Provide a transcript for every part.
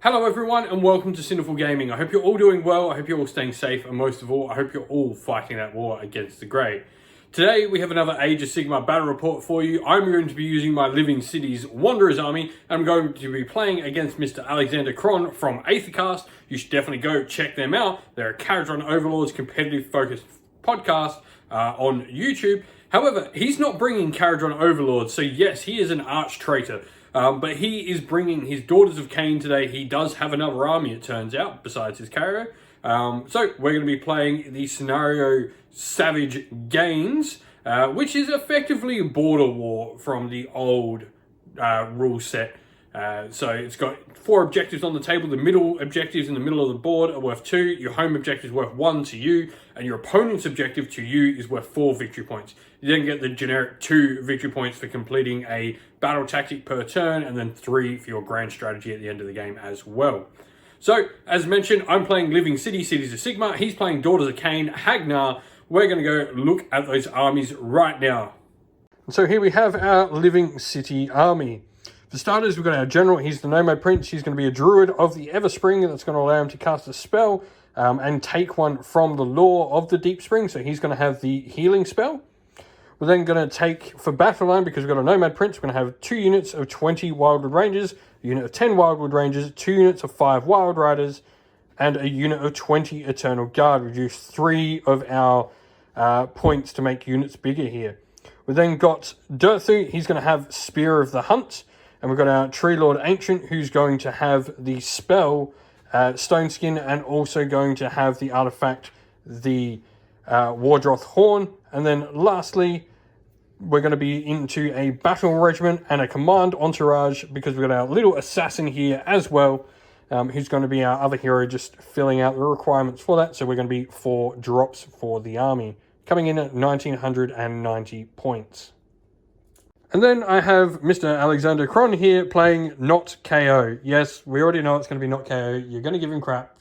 Hello everyone and welcome to Sinful Gaming. I hope you're all doing well, I hope you're all staying safe, and most of all, I hope you're all fighting that war against the Grey. Today we have another Age of Sigmar battle report for you. I'm going to be using my Living Cities Wanderers army, and I'm going to be playing against Mr. Alexander Cron from Aethercast. You should definitely go check them out. They're a Khaine Overlords competitive focused podcast on YouTube. However, he's not bringing Khaine Overlords, so yes, he is an arch traitor. But he is bringing his Daughters of Khaine today. He does have another army, it turns out, besides his carrier. So we're going to be playing the scenario Savage Gains, which is effectively a border war from the old rule set. So it's got 4 objectives on the table. The middle objectives in the middle of the board are worth 2. Your home objective is worth 1 to you. And your opponent's objective to you is worth 4 victory points. You then get the generic 2 victory points for completing a battle tactic per turn. And then 3 for your grand strategy at the end of the game as well. So, as mentioned, I'm playing Living Cities of Sigmar. He's playing Daughters of Khaine, Narr. We're going to go look at those armies right now. So here we have our Living City army. For starters, we've got our general. He's the Nomad Prince. He's going to be a druid of the Everspring. That's going to allow him to cast a spell and take one from the lore of the Deep Spring. So he's going to have the healing spell. We're then going to take, for Battleplan, because we've got a Nomad Prince, we're going to have 2 units of 20 Wildwood Rangers, a unit of 10 Wildwood Rangers, 2 units of 5 Wild Riders, and a unit of 20 Eternal Guard. Reduce 3 of our points to make units bigger here. We've then got Dirthu. He's going to have Spear of the Hunt. And we've got our Tree Lord Ancient, who's going to have the spell Stone Skin, and also going to have the artifact, the Wardroth Horn. And then lastly, we're going to be into a Battle Regiment and a Command Entourage, because we've got our little Assassin here as well, who's going to be our other hero, just filling out the requirements for that. So we're going to be 4 drops for the army, coming in at 1990 points. And then I have Mr. Alexander Cron here playing not KO. Yes, we already know it's going to be not KO. You're going to give him crap.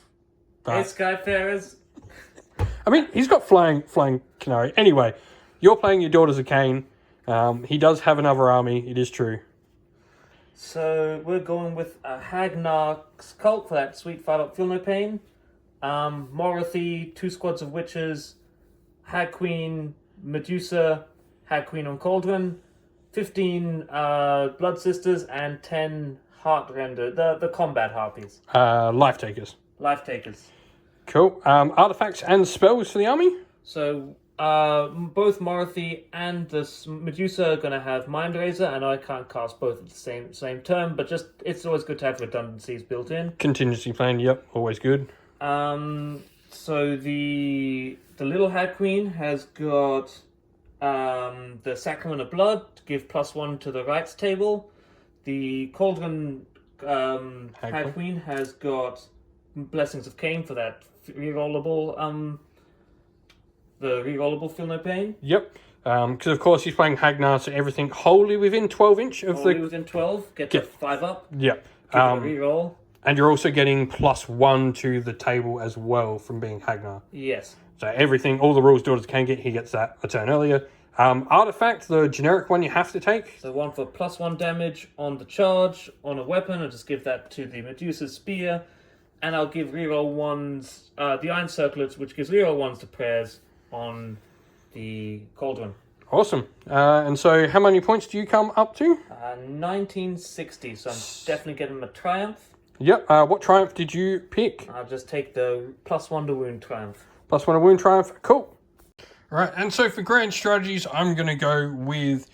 Hey, Skyfarers. I mean, he's got flying canary. Anyway, you're playing your Daughters of Khaine. He does have another army. It is true. So we're going with a Narr's cult for that sweet fight up Feel No Pain. Morathy, 2 squads of witches, Hag Queen, Medusa, Hag Queen on Cauldron, 15 Blood Sisters, and 10 Heartrender, the combat harpies. Life Takers. Life Takers. Cool. Artifacts and spells for the army? So both Morathy and the Medusa are going to have Mind Razor, and I can't cast both at the same turn, but just it's always good to have redundancies built in. Contingency plan, yep, always good. So the little Hag Queen has got the Sacrament of Blood to give +1 to the rights table. The Cauldron Hag Queen has got Blessings of Khaine for that rerollable, the rerollable Feel No Pain. Yep. Because of course he's playing Narr, so everything wholly within 12 inch of wholly within 12, get 5 up. Yep. Give it a reroll. And you're also getting +1 to the table as well from being Narr. Yes. So everything, all the rules Daughters can get, he gets that a turn earlier. Artifact, the generic one you have to take. So 1 for +1 damage on the charge, on a weapon. I'll just give that to the Medusa's Spear. And I'll give reroll 1s, the Iron Circlets, which gives reroll 1s to prayers on the Cauldron. Awesome. And so how many points do you come up to? 1960, so I'm definitely getting a Triumph. Yep. What Triumph did you pick? I'll just take the +1 to Wound Triumph. +1 to Wound Triumph. Cool. Right, and so for grand strategies, I'm going to go with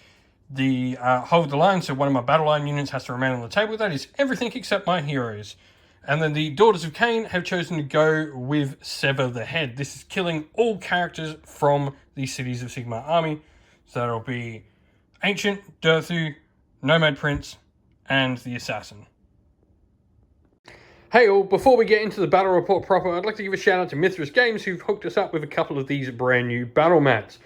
the Hold the Line. So one of my battle line units has to remain on the table. That is everything except my heroes. And then the Daughters of Khaine have chosen to go with Sever the Head. This is killing all characters from the Cities of Sigmar army. So that'll be Ancient, Dirthu, Nomad Prince, and the Assassin. Hey all, before we get into the battle report proper, I'd like to give a shout out to Mithras Games, who've hooked us up with a couple of these brand new battle mats.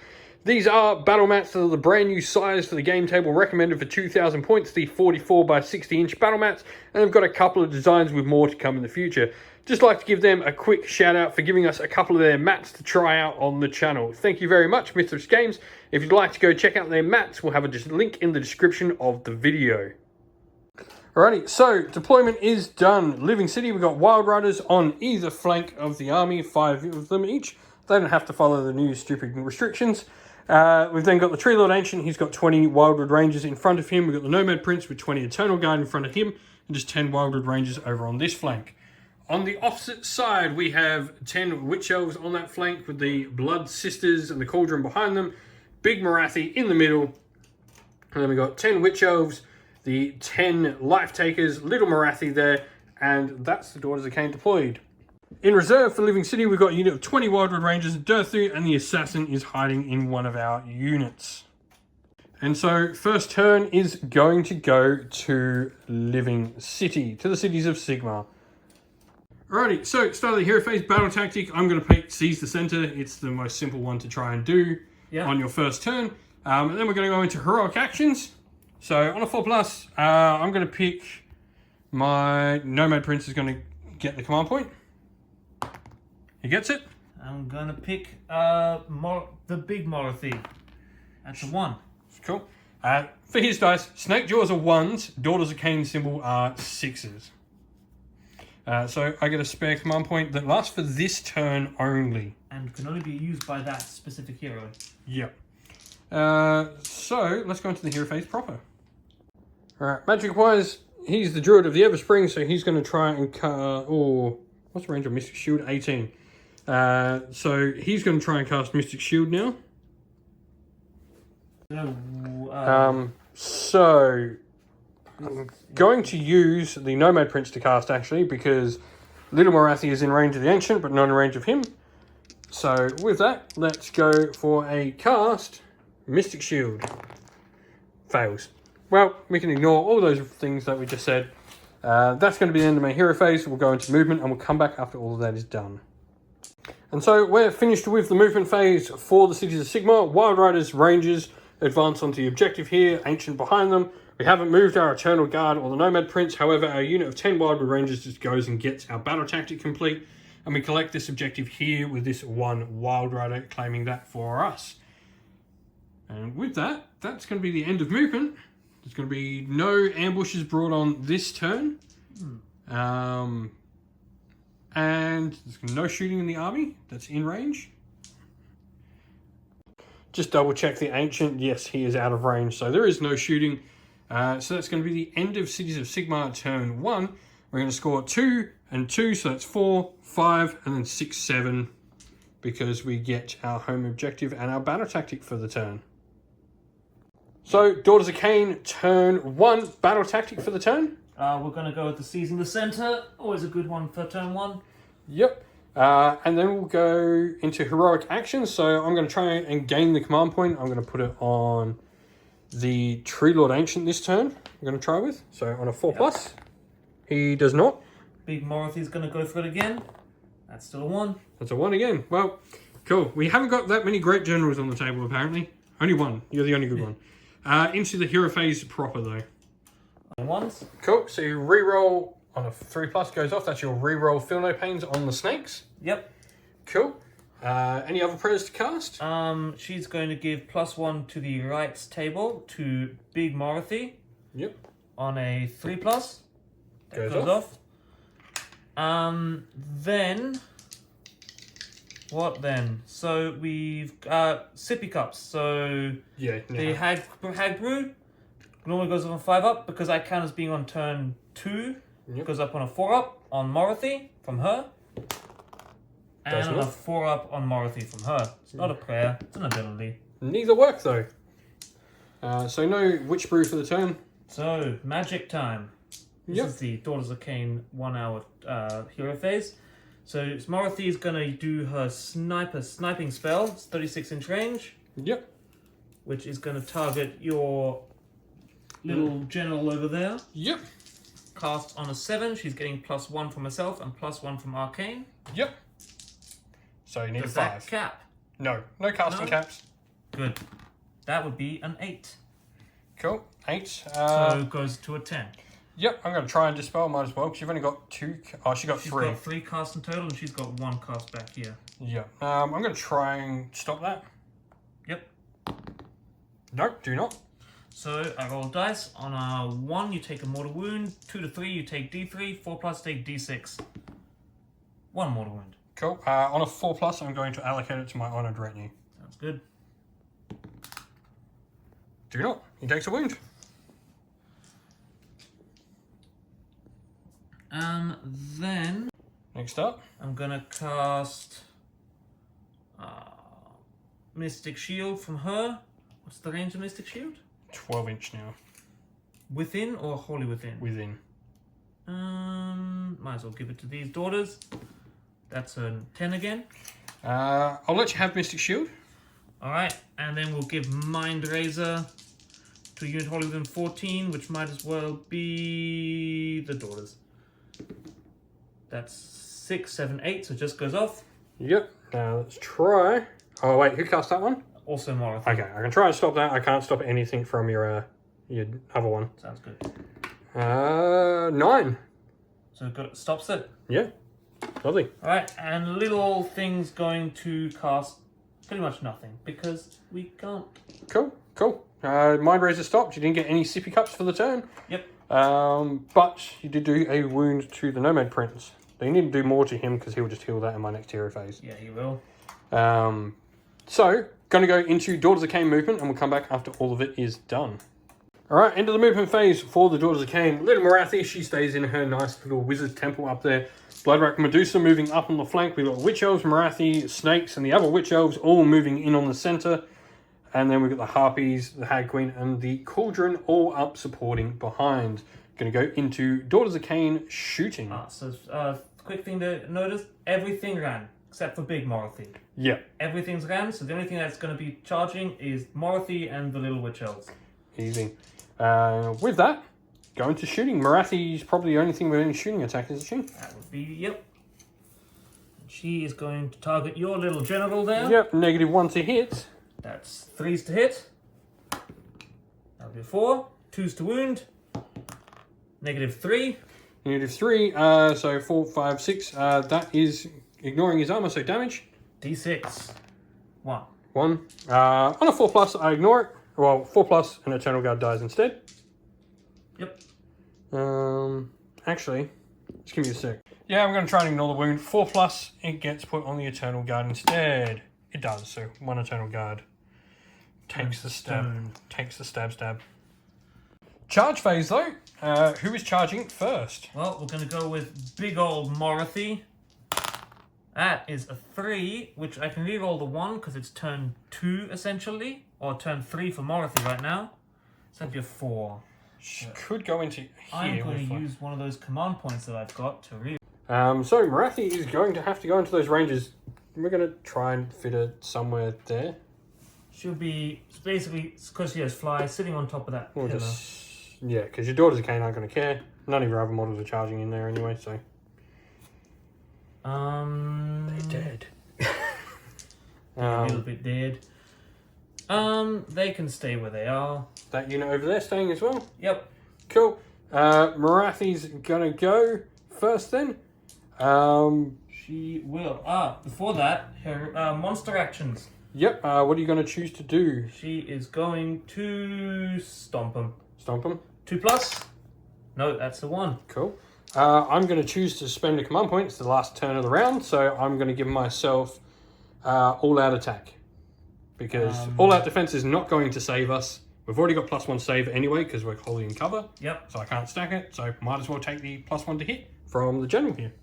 These are battle mats that are the brand new size for the game table, recommended for 2,000 points, the 44 by 60 inch battle mats, and they've got a couple of designs with more to come in the future. Just like to give them a quick shout out for giving us a couple of their mats to try out on the channel. Thank you very much, Mithras Games. If you'd like to go check out their mats, we'll have a link in the description of the video. Alrighty, so deployment is done. Living City, we've got Wild Riders on either flank of the army, 5 of them each. They don't have to follow the new stupid restrictions. We've then got the Tree Lord Ancient. He's got 20 Wildwood Rangers in front of him. We've got the Nomad Prince with 20 Eternal Guard in front of him, and just 10 Wildwood Rangers over on this flank. On the opposite side, we have 10 Witch Elves on that flank with the Blood Sisters and the Cauldron behind them. Big Marathi in the middle. And then we've got 10 Witch Elves, the 10 Life Takers, Little Marathi there, and that's the Daughters of Khaine deployed. In reserve for Living City, we've got a unit of 20 Wildwood Rangers, Durthu, and the Assassin is hiding in one of our units. And so, first turn is going to go to Living City, to the cities of Sigmar. Alrighty, so start of the hero phase, battle tactic. I'm going to pick Seize the Center. It's the most simple one to try and do on your first turn. And then we're going to go into heroic actions. So on a 4+, I'm going to pick my Nomad Prince is going to get the command point. He gets it. I'm going to pick the big Marathi. That's a 1. Cool. For his dice, Snake Jaws are 1s, Daughters of Khaine symbol are 6s. So I get a spare command point that lasts for this turn only. And can only be used by that specific hero. Yep. So let's go into the hero phase proper. Alright, magic-wise, he's the Druid of the Everspring, so he's going to try and what's the range of Mystic Shield? 18. So he's going to try and cast Mystic Shield now. So I'm going to use the Nomad Prince to cast, actually, because Little Marathi is in range of the Ancient, but not in range of him. So with that, let's go for a cast. Mystic Shield. Fails. Well, we can ignore all those things that we just said. That's going to be the end of my hero phase. We'll go into movement and we'll come back after all of that is done. And so we're finished with the movement phase for the cities of Sigmar. Wild Riders, Rangers advance onto the objective here. Ancient behind them. We haven't moved our Eternal Guard or the Nomad Prince. However, our unit of 10 Wildwood Rangers just goes and gets our battle tactic complete. And we collect this objective here with this 1 Wild Rider claiming that for us. And with that, that's going to be the end of movement. There's going to be no ambushes brought on this turn. And there's no shooting in the army that's in range. Just double check the Ancient. Yes, he is out of range, so there is no shooting. So that's going to be the end of Cities of Sigmar turn 1. We're going to score 2 and 2, so that's 4, 5, and then 6, 7, because we get our home objective and our battle tactic for the turn. So, Daughters of Khaine, turn 1, battle tactic for the turn. We're going to go with the Seizing the Center. Always a good one for turn 1. Yep. And then we'll go into heroic actions. So I'm going to try and gain the command point. I'm going to put it on the Tree Lord Ancient this turn. I'm going to try with. So on a 4+. He does not. Big Morathi's going to go for it again. That's still a 1. That's a 1 again. Well, cool. We haven't got that many great generals on the table, apparently. Only 1. You're the only good one. Into the hero phase proper, though. 1s. Cool. So you reroll on a 3+ goes off. That's your reroll Feel No Pains on the snakes. Yep. Cool. Any other prayers to cast? She's going to give +1 to the rights table to Big Marathi. Yep. On a 3+. That goes off. Then... What then? So we've sippy cups. So the hag brew normally goes up on 5+ because I count as being on turn 2. Yep. Goes up on a 4+ on Marathi from her. And on a 4+ on Marathi from her. It's not a prayer, it's an ability. Neither work though. So no witch brew for the turn. So magic time. This is the Daughters of Khaine 1 hour hero phase. So Marathi is going to do her sniping spell. It's 36-inch range. Yep. Which is going to target your little general over there. Yep. Cast on a 7. She's getting +1 from herself and +1 from Arcane. Yep. So you need Does a 5. That cap? No casting caps. Good. That would be an 8. Cool. 8. So it goes to a 10. Yep, I'm going to try and dispel, might as well, because you've only got 2... Oh, she got 3. She's got 3 casts in total, and she's got 1 cast back here. Yeah. I'm going to try and stop that. Yep. Nope, do not. So I roll dice. On a 1, you take a mortal wound. 2 to 3, you take D3. 4 plus, take D6. 1 mortal wound. Cool. On a 4+, I'm going to allocate it to my honoured retinue. Sounds good. Do not. He takes a wound. Then Next up. I'm gonna cast Mystic Shield from her. What's the range of Mystic Shield? 12-inch now. Within or wholly within? Within. Might as well give it to these daughters. That's a 10 again. I'll let you have Mystic Shield. Alright, and then we'll give Mind Razor to a unit wholly within 14, which might as well be the daughters. That's 6, 7, 8, so it just goes off. Yep. Now let's try. Oh wait, who cast that one? Also Morothy. Okay, I can try and stop that. I can't stop anything from your other one. Sounds good. 9. So it stops it. Yeah. Lovely. Alright, and little thing's going to cast pretty much nothing because we can't. Cool. Mind Razor stopped. You didn't get any sippy cups for the turn. Yep. But you did do a wound to the Nomad Prince. But you need to do more to him because he'll just heal that in my next hero phase. Yeah, he will. So, going to go into Daughters of Khaine movement, and we'll come back after all of it is done. Alright, into the movement phase for the Daughters of Khaine. Little Morathi, she stays in her nice little wizard temple up there. Bloodwrack Medusa moving up on the flank. We've got Witch Elves, Morathi, Snakes, and the other Witch Elves all moving in on the centre. And then we've got the Harpies, the Hag Queen, and the Cauldron all up supporting behind. Going to go into Daughters of Khaine shooting. Quick thing to notice, everything ran, except for Big Morothy. Yeah. Everything's ran, so the only thing that's going to be charging is Morothy and the Little Witch Elves. Easy. With that, go into shooting. Morathi's probably the only thing with any shooting attack, isn't she? That would be, yep. She is going to target your little general there. Yep, -1 to hit. That's 3s to hit. That'll be 4. 2s to wound. -3. -3, so 4, 5, 6. That is ignoring his armor, so damage. D6. 1. 1. On a 4+, I ignore it. Well, 4+, and Eternal Guard dies instead. Yep. Actually, just give me a sec. Yeah, I'm going to try and ignore the wound. 4+, it gets put on the Eternal Guard instead. It does, so 1 Eternal Guard. Takes the stab. Takes the stab. Charge phase, though. Who is charging first? Well, we're going to go with big old Morothy. That is a 3, which I can reroll the 1 because it's turn 2, essentially. Or turn 3 for Morothy right now. So that'd be a 4. She could go into here. I'm going to use one of those command points that I've got to read. So Morathi is going to have to go into those ranges. We're going to try and fit her somewhere there. She'll be basically, because she has fly, sitting on top of that pillar. Yeah, because your Daughters of Khaine aren't going to care. None of your other models are charging in there anyway, so. They're dead. A little bit dead. They can stay where they are. That unit over there staying as well? Yep. Cool. Morathi's going to go first then. She will. Before that, her monster actions. Yep. What are you going to choose to do? She is going to stomp him. Stomp him? 2+? No, that's the 1. Cool. I'm going to choose to spend a command point. It's the last turn of the round, so I'm going to give myself all-out attack. Because all-out defense is not going to save us. We've already got +1 save anyway, because we're wholly in cover. Yep. So I can't stack it, so might as well take the +1 to hit from the general here.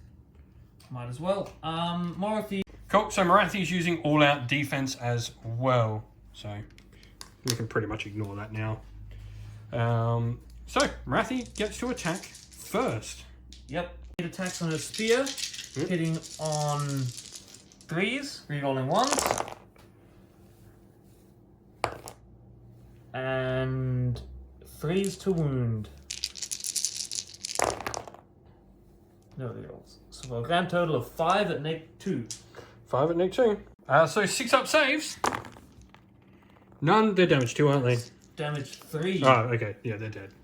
Might as well. Morothy. Cool, so Morathi's using all-out defense as well. So we can pretty much ignore that now. So Morathi gets to attack first. Yep. It attacks on her spear, hitting on 3s, rerolling 1s. And 3s to wound. No rerolls. So for a grand total of 5 at -2. 5 at -2. So 6 up saves. None, they're damage 2, aren't they? Damage 3. Oh, okay. Yeah, they're dead.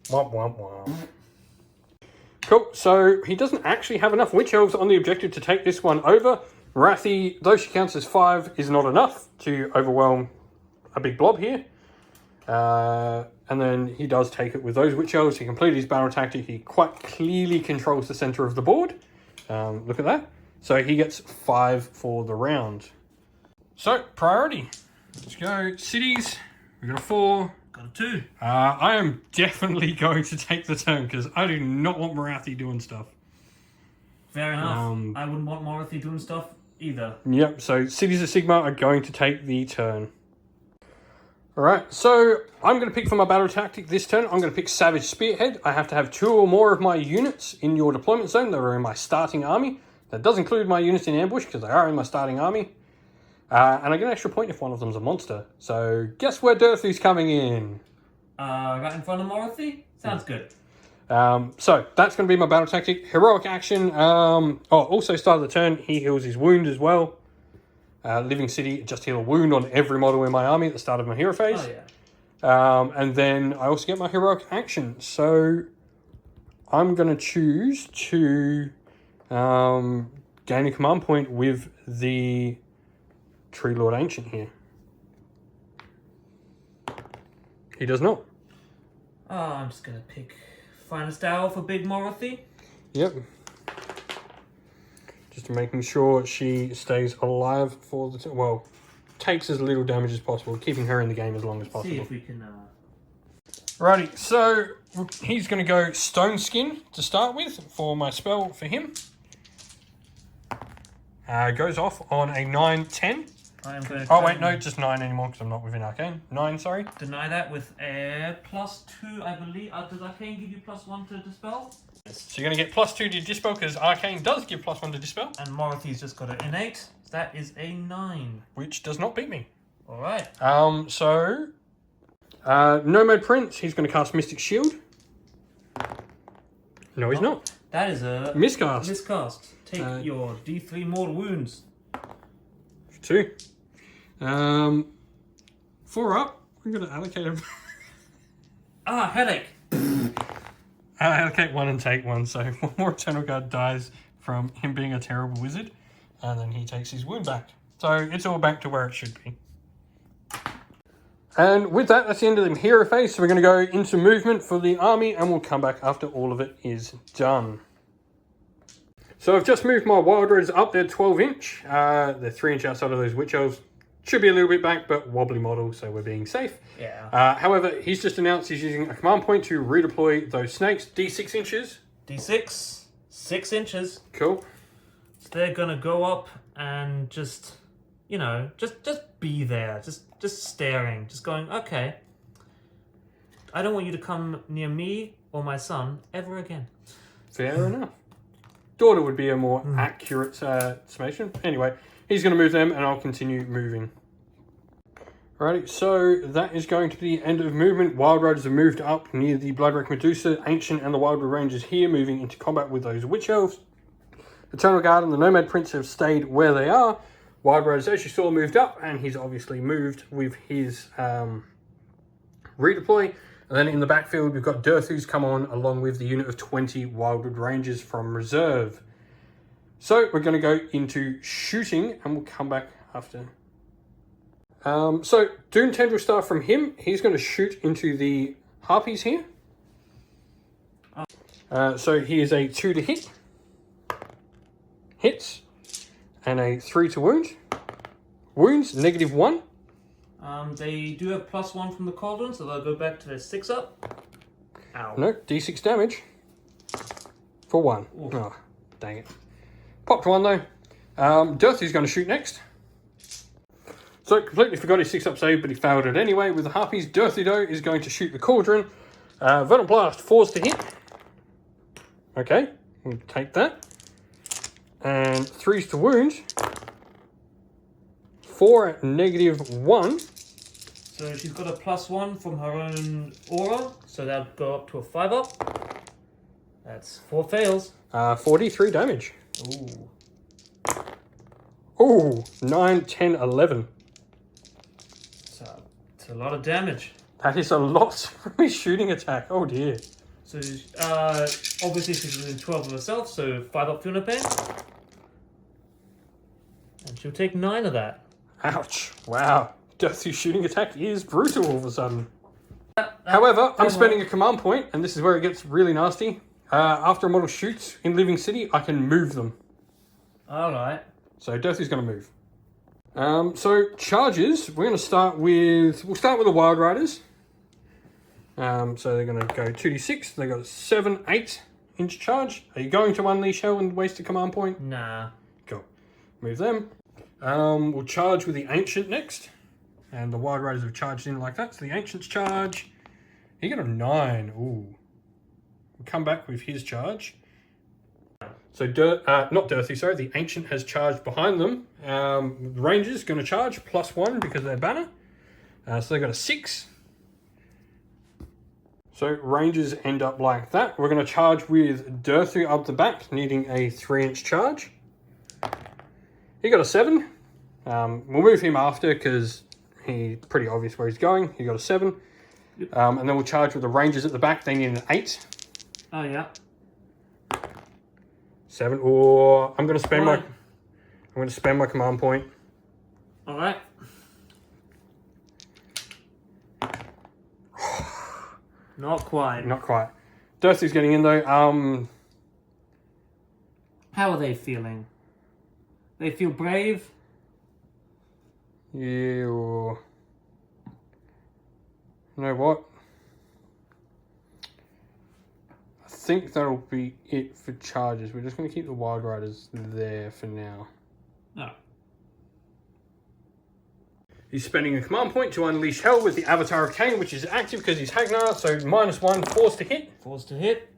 Womp, womp, womp. Cool, so he doesn't actually have enough Witch Elves on the objective to take this one over. Morathi, though she counts as 5, is not enough to overwhelm a big blob here. And then he does take it with those Witch Elves. He completed his battle tactic. He quite clearly controls the center of the board. Look at that. So he gets 5 for the round. So, priority. Let's go. Cities. We've got a 4. Got a 2. I am definitely going to take the turn because I do not want Morathi doing stuff. Fair enough. I wouldn't want Morathi doing stuff either. Yep, so Cities of Sigmar are going to take the turn. Alright, so I'm going to pick for my battle tactic this turn. I'm going to pick Savage Spearhead. I have to have 2 or more of my units in your deployment zone that are in my starting army. That does include my units in ambush because they are in my starting army. And I get an extra point if one of them's a monster. So guess where Dirthy's coming in? Right in front of Morathi? Sounds good. So that's going to be my battle tactic. Heroic action. Also start of the turn, he heals his wound as well. Living City, just heal a wound on every model in my army at the start of my hero phase. Oh, yeah. And then I also get my heroic action. So I'm going to choose to gain a command point with the Tree Lord Ancient here. He does not. Oh, I'm just going to pick Finest Hour for Big Morathi. Yep. Just making sure she stays alive for the... Well, takes as little damage as possible, keeping her in the game as long as possible. See if we can... Righty, so he's going to go Stone Skin to start with for my spell for him. Goes off on a 9-10. I am going to Oh, wait, no, just 9 anymore because I'm not within Arcane. 9, sorry. deny that with a +2, I believe. Does Arcane give you +1 to Dispel? So you're going to get +2 to Dispel because Arcane does give +1 to Dispel. And Morathi's just got an innate. So that is a 9. Which does not beat me. Alright. Nomad Prince, he's going to cast Mystic Shield. No, he's not. That is a... Miscast. Miscast. Take your D3 mortal wounds. 2. 4 up. We're going to allocate him. Headache. I'll allocate 1 and take 1, so 1 more Eternal Guard dies from him being a terrible wizard, and then he takes his wound back. So it's all back to where it should be. And with that, that's the end of the hero phase, so we're going to go into movement for the army, and we'll come back after all of it is done. So I've just moved my Wild Reds up. They're 12-inch. They're 3-inch outside of those Witch Elves. Should be a little bit back, but wobbly model, so we're being safe. Yeah. However, he's just announced he's using a command point to redeploy those snakes. D6 inches. D6. 6 inches. Cool. So they're going to go up and just, you know, just be there. Just staring. Just going, okay. I don't want you to come near me or my son ever again. Fair enough. Daughter would be a more accurate summation. Anyway, he's going to move them, and I'll continue moving. Alrighty, so that is going to be the end of movement. Wild Riders have moved up near the Bloodwreck Medusa. Ancient and the Wildwood Rangers here, moving into combat with those Witch Elves. Eternal Guard and the Nomad Prince have stayed where they are. Wild Riders, as you saw, moved up, and he's obviously moved with his redeploy. And then in the backfield, we've got Dirthu's come on, along with the unit of 20 Wildwood Rangers from reserve. So we're going to go into shooting, and we'll come back after. So Dune Tendril Star from him, he's going to shoot into the Harpies here. So he is a 2 to hit. Hits. And a 3 to wound. Wounds, -1. They do have +1 from the cauldron, so they'll go back to their 6 up. Ow. No, D6 damage. For 1. Oof. Oh, dang it. Popped 1 though. Dirthy's going to shoot next. So completely forgot his 6-up save, but he failed it anyway. With the Harpies, Dirthy though is going to shoot the cauldron. Vernal Blast, 4s to hit. Okay, we'll take that. And 3s to wound. 4 at -1. So she's got a +1 from her own aura, so that'll go up to a 5-up. That's 4 fails. 43 damage. Ooh. Ooh, 9, 10, 11. So it's a lot of damage. That is a lot from his shooting attack. Oh dear. So obviously she's within 12 of herself, so 5-up Funa Pain. And she'll take 9 of that. Ouch. Wow. Dirthy's shooting attack is brutal all of a sudden. However, I'm spending a command point, and this is where it gets really nasty. After a model shoots in Living City, I can move them. Alright. So Dirthy's going to move. So charges, we'll start with the Wild Riders. So they're going to go 2d6. They got a 7, 8-inch charge. Are you going to unleash hell and waste a command point? Nah. Cool. Move them. We'll charge with the Ancient next. And the Wild Riders have charged in like that. So the Ancient's charge. He got a 9. Ooh. We'll come back with his charge. So, not Dirthy, sorry. The Ancient has charged behind them. The Ranger's going to charge +1 because of their banner. So they got a 6. So Rangers end up like that. We're going to charge with Dirthy up the back, needing a 3-inch charge. He got a 7. We'll move him after because he's pretty obvious where he's going. He got a 7. Yep. And then we'll charge with the Rangers at the back. They need an 8. Oh, yeah. 7. Or I'm going to spend my command point. All right. Not quite. Not quite. Dirthy's getting in though. How are they feeling? They feel brave? Yeah. Or... You know what? I think that'll be it for charges. We're just going to keep the Wild Riders there for now. No. He's spending a command point to unleash hell with the Avatar of Khaine, which is active because he's Hagnar, so -1, 4s to hit. 4s to hit,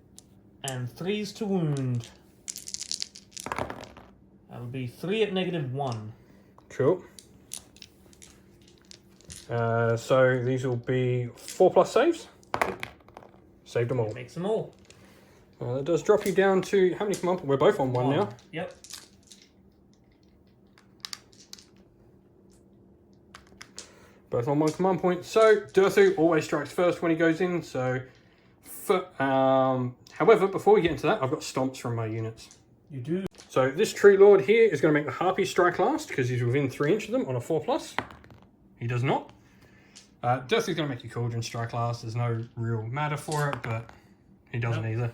and 3s to wound. That'll be 3 at -1. Cool. So these will be 4+ saves. Saved them all. Makes them all. That does drop you down to how many command points? We're both on 1 now. Yep. Both on 1 command point. So Dirthu always strikes first when he goes in. So, however, before we get into that, I've got stomps from my units. You do. So this Tree Lord here is going to make the Harpy strike last because he's within 3 inches of them on a 4+. He does not. Dirthu's going to make your Cauldron strike last. There's no real matter for it, but he doesn't either.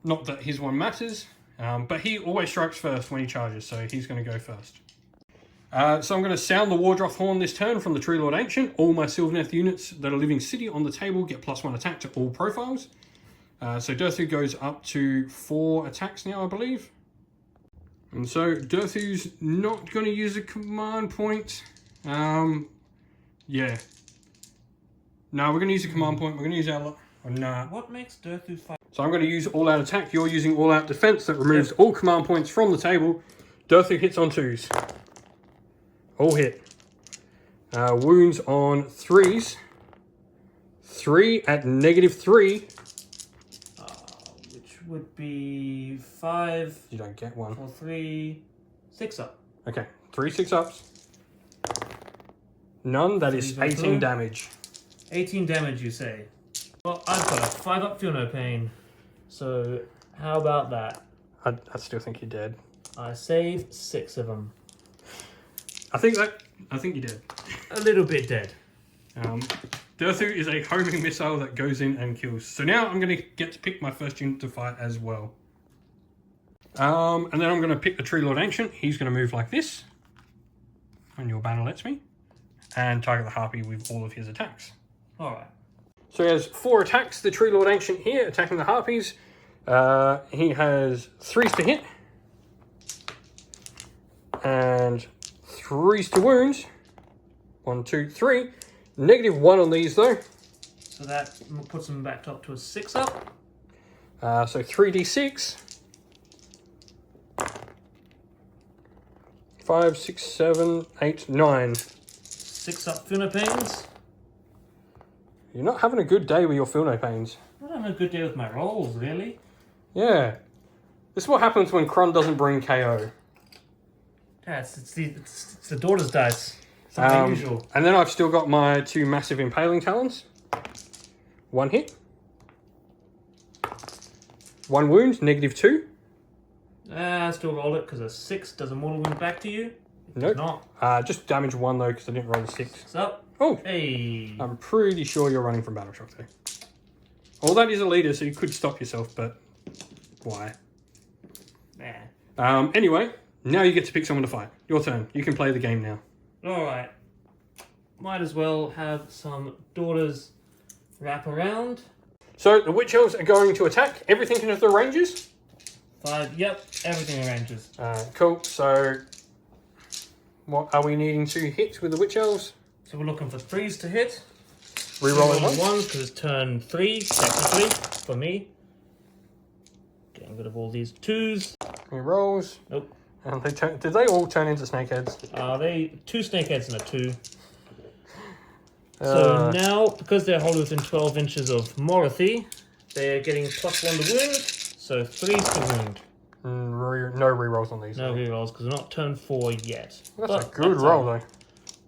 Not that his one matters, but he always strikes first when he charges, so he's going to go first. So I'm going to sound the Wardroth Horn this turn from the Tree Lord Ancient. All my Sylvaneth units that are Living City on the table get +1 attack to all profiles. So Dirthu goes up to 4 attacks now, I believe. And so Dirthu's not going to use a command point. Yeah. No, we're going to use a command point. We're going to use our... Oh, nah. What makes Dirthu fight? So I'm going to use all-out attack. You're using all-out defense. That removes all command points from the table. Dirthu hits on 2s. All hit. Wounds on 3s. 3 at -3. Which would be 5. You don't get one. 4, 3, 6 up. Okay, 3 6-ups. None. That is 18 damage. 18 damage, you say? Well, I've got a 5-up Feel No Pain. So, how about that? I still think you're dead. I saved 6 of them. I think you're dead. A little bit dead. Dirthu is a homing missile that goes in and kills. So now I'm going to get to pick my first unit to fight as well. And then I'm going to pick the Tree Lord Ancient. He's going to move like this. And your banner lets me. And target the Harpy with all of his attacks. Alright. So he has 4 attacks. The Tree Lord Ancient here, attacking the Harpies. He has 3s to hit. And 3s to wound. 1, 2, 3. -1 on these though. So that puts them back up to a 6-up. So 3d6. 5, 6, 7, 8, 9. 6-up Feel No Pains. You're not having a good day with your Feel No Pains. I'm having a good day with my rolls, really. Yeah. This is what happens when Kron doesn't bring KO. Yeah, it's the daughter's dice. It's not unusual. And then I've still got my 2 massive Impaling Talons. 1 hit. 1 wound, -2. I still roll it because a 6 does a mortal wound back to you. Nope. Not. Just damage 1 though, because I didn't roll a 6. What's up? Oh! Hey. I'm pretty sure you're running from Battle Shock though. Well, that is a leader, so you could stop yourself, but why? Nah. Anyway, now you get to pick someone to fight. Your turn. You can play the game now. Alright. Might as well have some daughters wrap around. So the Witch Elves are going to attack everything into the ranges. 5, yep, everything arranges. Cool. So what are we needing to hit with the Witch Elves? So we're looking for 3s to hit. Rerolling ones because it's turn 3, technically, for me. Getting rid of all these 2s. Rerolls. Nope. And they did they all turn into snakeheads? They 2 snakeheads and a 2. So now, because they're holding within 12 inches of Morothy, they're getting +1 to wound, so 3s to wound. No rerolls on these. No rerolls, because we're not turn 4 yet. That's a good roll, though.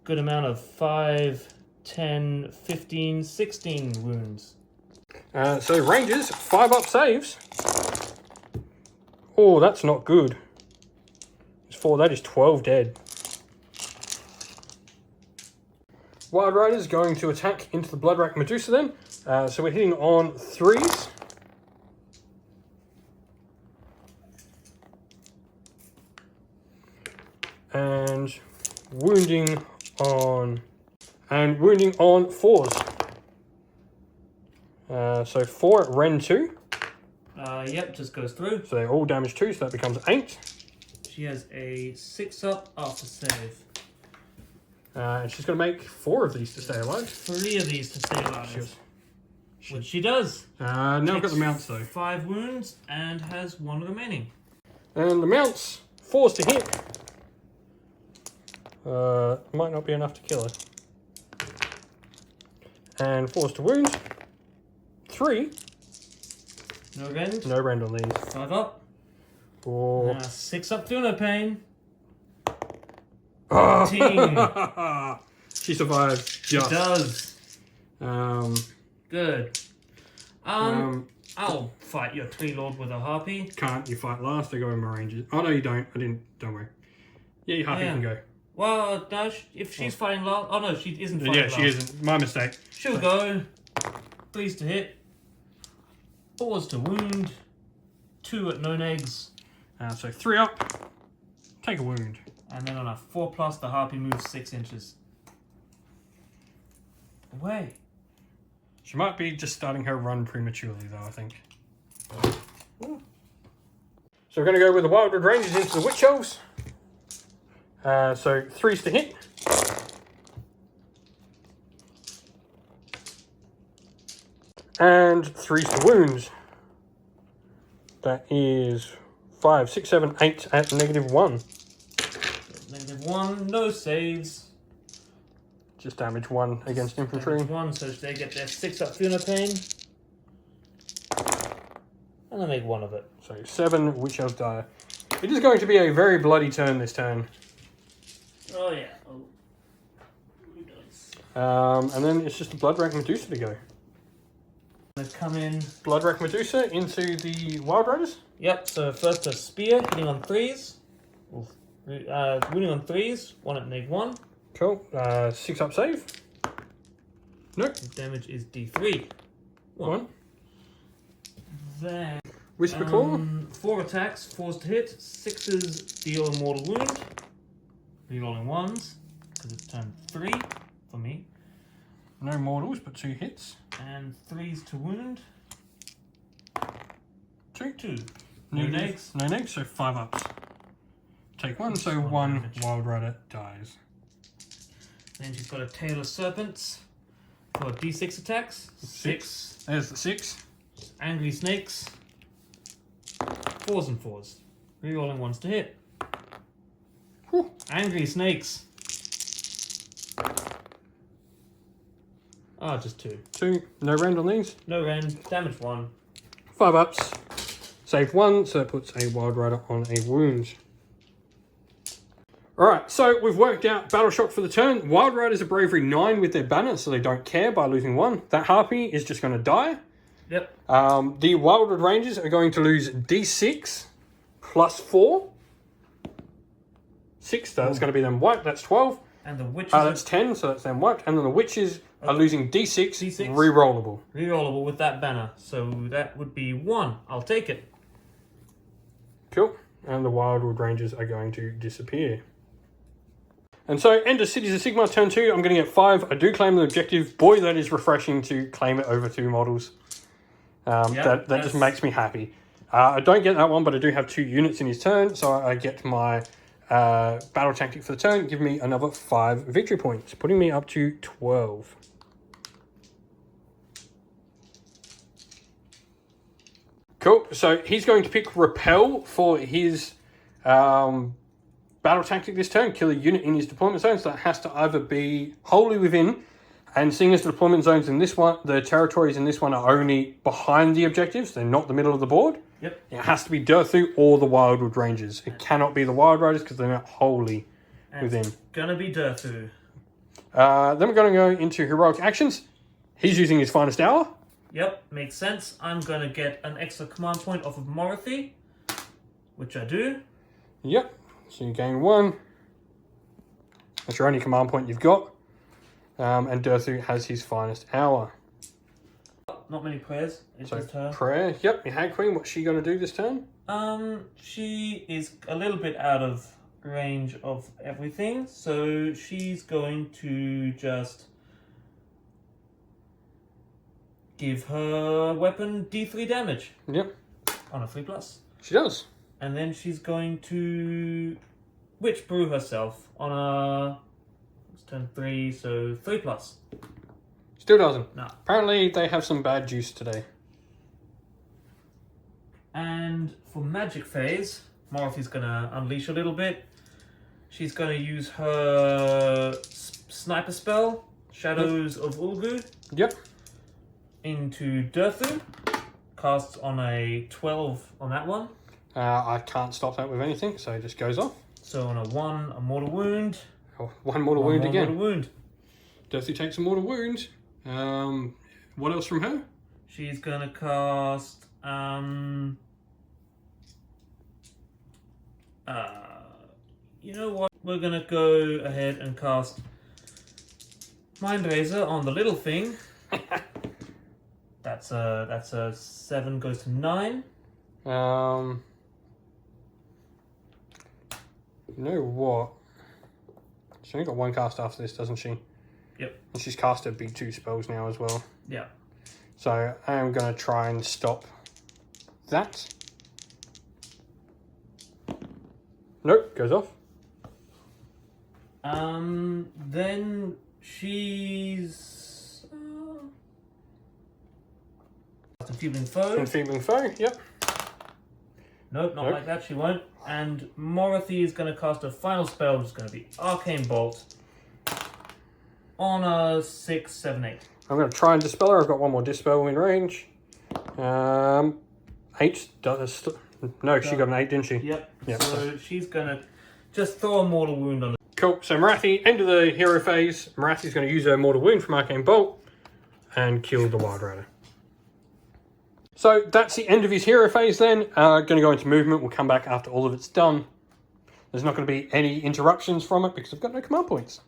Good amount of 5, 10, 15, 16 wounds. So Rangers, 5 up saves. Oh, that's not good. It's 4, that is 12 dead. Wild Rider's going to attack into the Bloodrack Medusa then. So we're hitting on 3s. And wounding on 4s. So 4 at Ren 2. Yep, just goes through. So they're all damage 2, so that becomes 8. She has a 6 up after save. And she's going to make 4 of these to stay alive. 3 of these to stay alive. Which she does. Now I've got the mounts though. 5 wounds and has 1 remaining. And the mounts, 4s to hit. Might not be enough to kill her. And 4s to wound. 3. No rend. No rend on these. 5 up. 4. 6 up, through no pain. Oh. 18. She survives. She does. Good. I'll fight your tree lord with a harpy. Can't you fight last? I go in my ranges. Oh no, you don't. I didn't. Don't worry. Yeah, your harpy can go. Well, no, if she's fighting last. Oh no, she isn't fighting last. Yeah, she isn't. My mistake. She'll go. 3s to hit. 4s to wound. 2 at no negs. So 3 up. Take a wound. And then on a 4+, the harpy moves 6 inches. Away. She might be just starting her run prematurely, though, I think. Ooh. So we're going to go with the Wildwood Rangers into the Witch Elves. So 3s to hit. And 3s to wound. That is 5, 6, 7, 8 at -1. -1, no saves. Just damage 1 against infantry. Damage 1, so they get their 6 up Funa pain. And I make 1 of it. So 7 Witch Elves die. It is going to be a very bloody turn this turn. Oh yeah. Oh. And then it's just the Bloodrack Medusa to go. They come in. Bloodrack Medusa into the Wild Riders. Yep, so first a spear, hitting on 3s. Wounding on 3s, 1 at -1. Cool. 6 up save. Nope. Damage is D3. 1. Then Whisper Claw. 4 attacks, 4s to hit, 6s deal a mortal wound. Rerolling 1s, because it's turn 3 for me. No mortals, but 2 hits. And 3s to wound. 2. No negs. No negs, so 5 ups. Take 1, so 1 Wild Rider dies. Then she's got a Tail of Serpents for D6 attacks. 6. There's the 6. Angry Snakes. 4s and 4s. Rerolling 1s to hit. Whew. Angry Snakes. Ah, just 2. 2. No rend on these. No rend. Damage 1. 5 ups. Save 1, so that puts a Wild Rider on a wound. Alright, so we've worked out Battle Shock for the turn. Wild Riders are Bravery 9 with their banner, so they don't care by losing 1. That Harpy is just going to die. Yep. The Wildwood Rangers are going to lose D6 +4. 6, so that's going to be then wiped. That's 12. And the witches. That's 10, so that's then wiped. And then the witches are losing D6, D6. re-rollable. Re-rollable with that banner. So that would be 1. I'll take it. Cool. And the Wildwood Rangers are going to disappear. And so, end of Cities of Sigmar's turn 2. I'm going to get 5. I do claim the objective. Boy, that is refreshing to claim it over 2 models. That just makes me happy. I don't get that one, but I do have 2 units in his turn. So I get my battle tactic for the turn. Give me another 5 victory points, putting me up to 12. Cool. So he's going to pick Repel for his battle tactic this turn. Kill a unit in his deployment zone. So that has to either be wholly within, and seeing as the deployment zones in this one, the territories in this one are only behind the objectives. They're not the middle of the board. Yep. It has to be Durthu or the Wildwood Rangers. It cannot be the Wild Riders because they're not wholly within. It's gonna be Durthu. Then we're going to go into heroic actions. He's using his finest hour. Yep, makes sense. I'm gonna get an extra command point off of Morothy, which I do. Yep. So you gain 1. That's your only command point you've got. And Durthu has his finest hour. Not many prayers. It's So just her. prayer. Yep. Your Hag Queen. What's she going to do this turn? She is a little bit out of range of everything, so she's going to just give her weapon D3 damage. Yep. On a 3+. She does. And then she's going to Witch Brew herself on a... It's turn 3, so 3+. Still doesn't. No. Apparently they have some bad juice today. And for magic phase, Morothy's going to unleash a little bit. She's going to use her sniper spell, Shadows of Ulgu. Yep. Into Durthu. Casts on a 12 on that one. I can't stop that with anything, so it just goes off. So on a 1, a mortal wound. Oh, 1 mortal wound again. Mortal wound. Durthu takes a mortal wound. What else from her? She's going to cast... you know what? We're going to go ahead and cast Mind Razor on the little thing. That's a 7 goes to 9. You know what? She's only got 1 cast after this, doesn't she? Yep. And she's cast her big 2 spells now as well. Yeah. So I am going to try and stop that. Nope, goes off. Then she's... Enfeebling Foe. Enfeebling Foe, yep. Nope, not like that, she won't. And Morothy is going to cast a final spell, which is going to be Arcane Bolt. On a 6, 7, 8. I'm going to try and dispel her. I've got 1 more dispel in range. 8 does... No, she got an 8, didn't she? Yep. Yep. So she's going to just throw a mortal wound on it. Cool. So Morathi, end of the hero phase. Morathi's going to use her mortal wound from Arcane Bolt and kill the Wild Rider. So that's the end of his hero phase then. Going to go into movement. We'll come back after all of it's done. There's not going to be any interruptions from it because I've got no command points.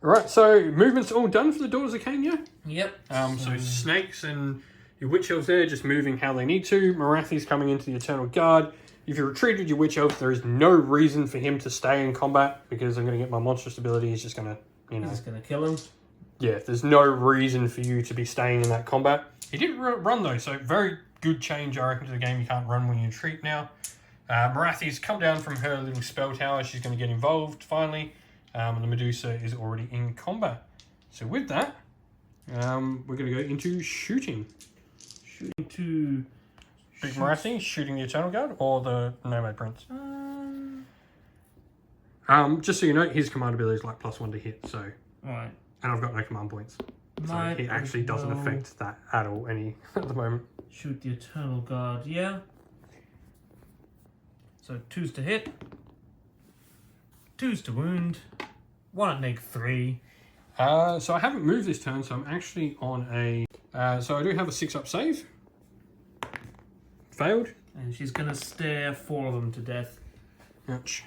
Alright, so movement's all done for the Daughters of Khaine, yeah? Yep. So snakes and your witch elves there just moving how they need to. Morathi's coming into the Eternal Guard. If you retreated your witch elf, there is no reason for him to stay in combat because I'm going to get my monstrous ability. He's just going to, He's just going to kill him. Yeah, there's no reason for you to be staying in that combat. He didn't run though, so very good change, I reckon, to the game. You can't run when you retreat now. Morathi's come down from her little spell tower. She's going to get involved finally. And the Medusa is already in combat. So with that, we're going to go into shooting. Shooting to... Big Morathi shooting the Eternal Guard or the Nomad Prince? Just so you know, his command ability is like +1 to hit, so... Right. And I've got no command points. So he actually doesn't affect that at all at the moment. Shoot the Eternal Guard, yeah. So 2's to hit. 2's to wound. 1 at -3. So I haven't moved this turn, so I'm actually on a... so I do have a 6-up save. Failed. And she's going to stare 4 of them to death. Ouch.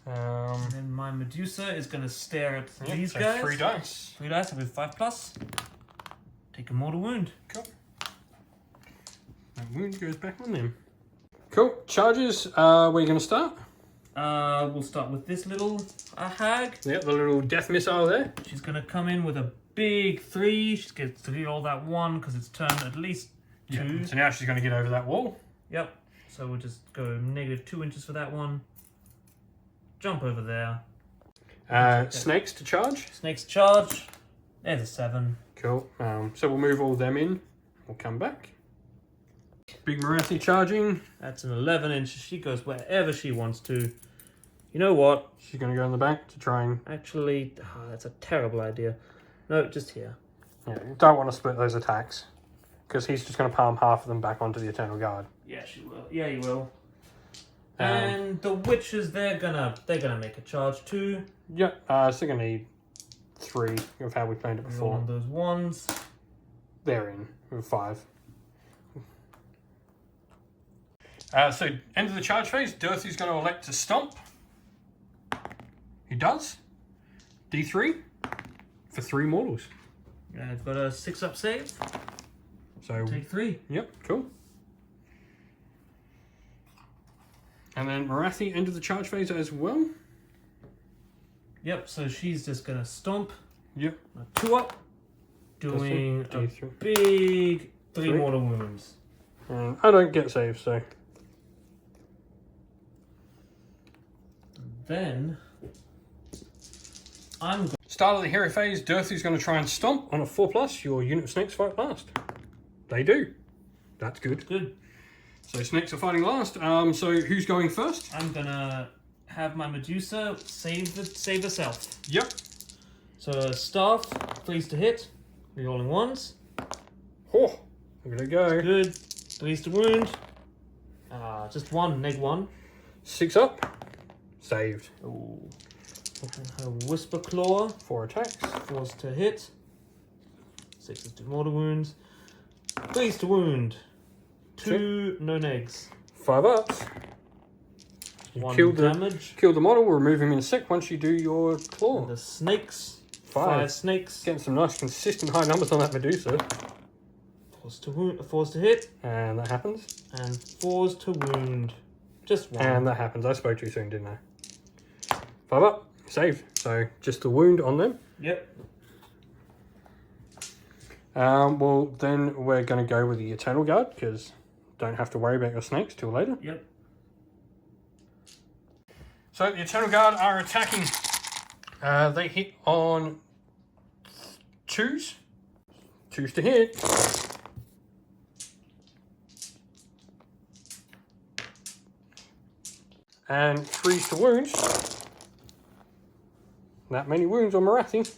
And then my Medusa is going to stare at these so guys. 3 dice. 3 dice with 5+. Take a mortal wound. Cool. That wound goes back on them. Cool. Charges. Where are you going to start? We'll start with this little hag. Yep, the little death missile there. She's going to come in with a big 3. She's going to delete all that 1 because it's turned at least 2. Yep. So now she's going to get over that wall. Yep. So we'll just go -2 inches for that one. Jump over there. Snakes to charge. Snakes charge. There's a 7. Cool. So we'll move all them in. We'll come back. Big Marathi charging. That's an 11 inch. She goes wherever she wants to. You know what? She's going to go in the back to try and... Actually, that's a terrible idea. No, just here. Yeah, you don't want to split those attacks. Because he's just going to palm half of them back onto the Eternal Guard. Yeah, she will. Yeah, you will. And the witches, they're gonna make a charge too. Yeah, so you're going to need 3 of how we planned it before. On those ones. They're in with 5. So, end of the charge phase, Dirthy's going to elect to stomp. He does. D3 for 3 mortals. Yeah, I've got a 6-up save. So take 3. Yep, cool. And then Marathi end of the charge phase as well. Yep, so she's just going to stomp. Yep. 2-up. Doing a D3. big 3 mortal wounds. And I don't get saves, so... Then I'm Start of the hero phase, Dirthy's going to try and stomp on a 4+. Your unit of snakes fight last. They do. That's good. Good. So snakes are fighting last. So who's going first? I'm gonna have my Medusa save herself. Yep. So staff, 3s to hit, rerolling 1s. Oh, look at it go. Good. 3s to wound. Just 1, -1. 6 up. Saved. Ooh. And her Whisper Claw, 4 attacks. 4s to hit. 6s to mortal wounds. 3s to wound. 2 no negs. 5 ups. You 1 kill damage. Kill the model. We'll remove him in a sec once you do your claw. And the snakes. 5. 5 snakes. Getting some nice consistent high numbers on that Medusa. 4s to wound. 4s to hit. And that happens. And 4s to wound. Just 1. And that happens. I spoke too soon, didn't I? 5 up. Saved. So just the wound on them. Yep. Well, then we're going to go with the Eternal Guard because don't have to worry about your snakes till later. Yep. So the Eternal Guard are attacking. They hit on 2s. 2s to hit. And 3s to wound. That many wounds on Marathi.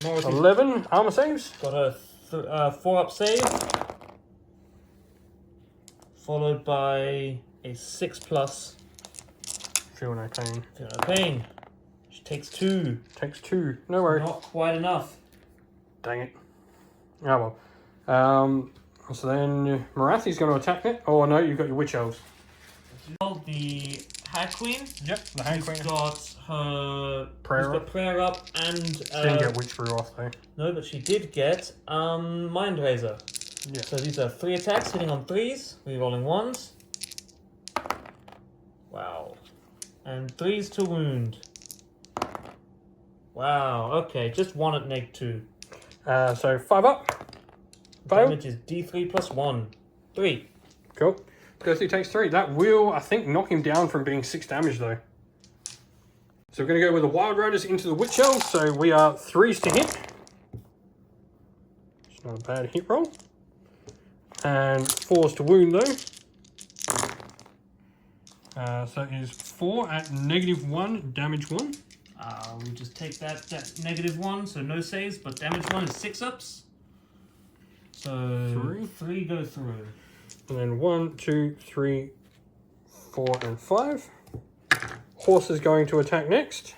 11 armor saves. Got a 4-up save. Followed by a 6+. Feel no pain. Feel no pain. She takes 2. Takes 2. No worries. Not quite enough. Dang it. Oh well. So then Marathi's going to attack it. Oh no, you've got your Witch Elves. The Hag Queen. Yep, the Hag Queen. Got her Prayer got prayer up and didn't get Witch Brew off though. no, but she did get Mind Razor. Yeah. So these are 3 attacks hitting on 3s, rerolling 1s. Wow. And 3s to wound. Wow, okay, just 1 at -2. So 5 up. Fail. Damage is D3 plus 1. 3. Cool. Dirty takes 3. That will, I think, knock him down from being 6 damage though. So we're going to go with the Wild Riders into the Witch Elves. So we are 3s to hit. It's not a bad hit roll. And 4s to wound though. So it is 4 at -1, damage 1. We'll just take that -1, so no saves, but damage 1 is 6-ups. So 3 go through. And then 1, 2, 3, 4, and 5. Horse is going to attack next.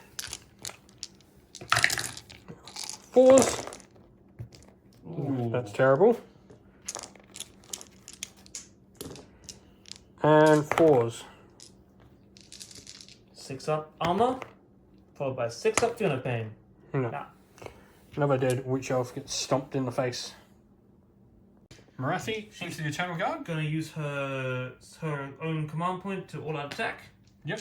4s. Ooh. That's terrible. And 4s. 6-up armor. followed by 6-up Fiona Pain. No. Nah. Another dead witch elf gets stomped in the face. Marathi into the Eternal Guard. Gonna use her own command point to all-out attack. Yep.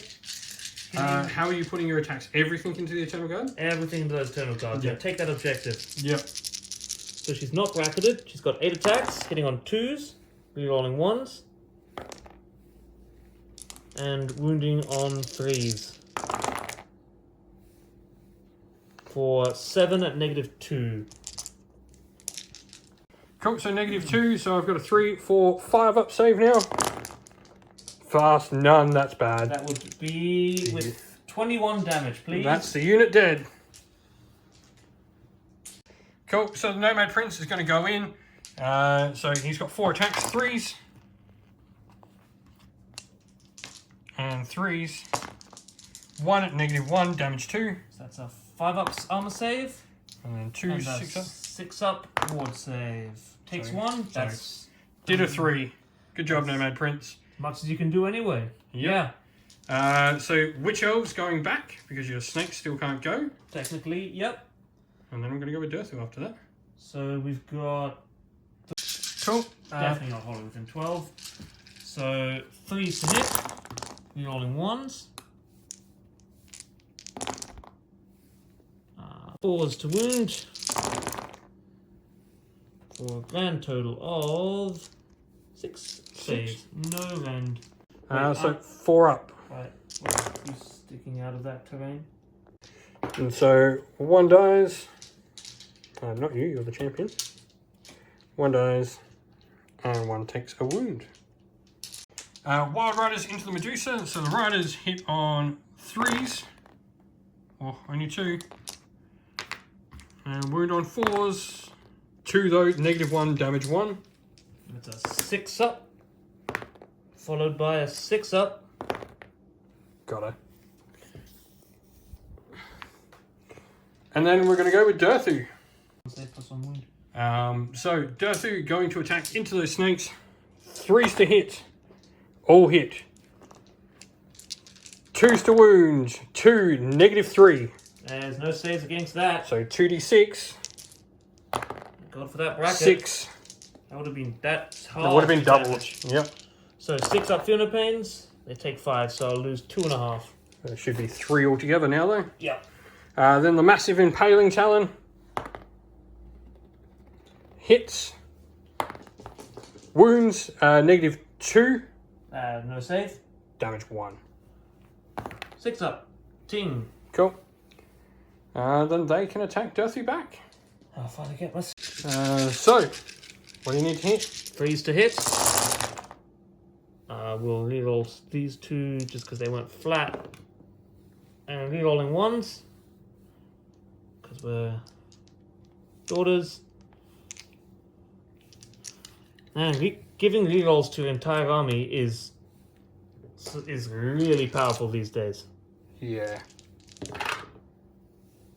How are you putting your attacks? Everything into the Eternal Guard? Everything into the Eternal Guard. Yep. Yeah, take that objective. Yep. So she's not bracketed. She's got 8 attacks, hitting on 2s, rerolling 1s, and wounding on 3s. For 7 at -2. Cool, so -2, so I've got a 3, 4, 5 up save now. Fast, none, that's bad. That would be with 21 damage, please. That's the unit dead. Cool, so the Nomad Prince is going to go in. So he's got 4 attacks, 3s. And 3s. 1 at -1, damage 2. So that's a 5-up armor save. And then 2, And 6-up. 6-up ward save. Takes So- 1. so That's did a 3. Good job, Nomad Prince. much as you can do anyway. Yep. Yeah. So Witch Elves going back because your snakes still can't go. Technically, yep. And then I'm going to go with Durthu after that. So we've got Cool. definitely not holding within 12. So 3s to hit. Rerolling 1s. 4s to wound. For a grand total of 6 saves. No rend. So 4 up. Right. Who's sticking out of that terrain? And so 1 dies. Not you, you're the champion. 1 dies. And 1 takes a wound. Wild Riders into the Medusa. So the Riders hit on 3s. Oh, only 2. And wound on 4s. 2 though, -1, damage 1. It's a 6-up. Followed by a 6-up. Got it. And then we're going to go with Durthu. Save plus 1 wound. So Durthu going to attack into those snakes. 3s to hit. All hit. 2s to wound. 2, -3. There's no saves against that. So 2d6. God for that bracket. 6. That would have been that hard. That would have been double. damage. Yep. So 6-up Fiona Pains. They take 5, so I'll lose 2.5. There should be 3 altogether now though. Yeah. Then the massive impaling talon. Hits. Wounds. -2. No save. Damage 1. 6-up. Ting. Cool. Then they can attack Durthu back. I'll finally get my So, what do you need to hit? 3s to hit. We'll reroll these 2 just because they went flat. And rerolling 1s. Because we're daughters. And giving rerolls to an entire army is really powerful these days. Yeah.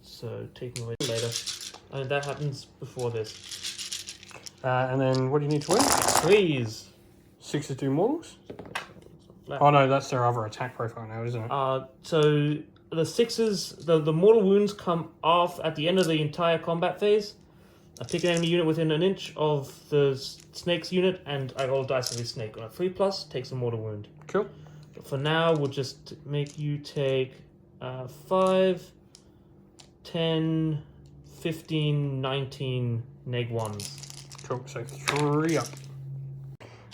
So taking away later. And that happens before this. And then what do you need to win? 3s. 6 to do mortals? Flat. Oh no, that's their other attack profile now, isn't it? So the 6s, the mortal wounds come off at the end of the entire combat phase. I pick an enemy unit within an inch of the snake's unit, and I roll dice every snake. On a 3+, takes a mortal wound. Cool. But for now, we'll just make you take 5, 10, 15, 19 -1s. Cool, so 3 up.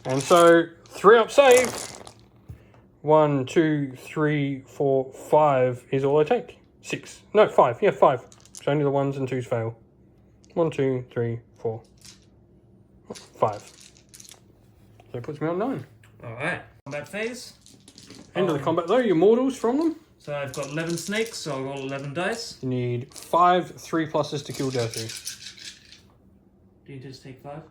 And so 3 up save. 1, 2, 3, 4, 5 is all I take. 6. No, 5. Yeah, 5. So only the 1s and 2s fail. 1, 2, 3, 4, 5. So it puts me on 9. Alright. Combat phase. End of the combat though, your mortals from them. So I've got 11 snakes, so I'll roll 11 dice. You need 5 3+s to kill Durthu. Do you just take 5?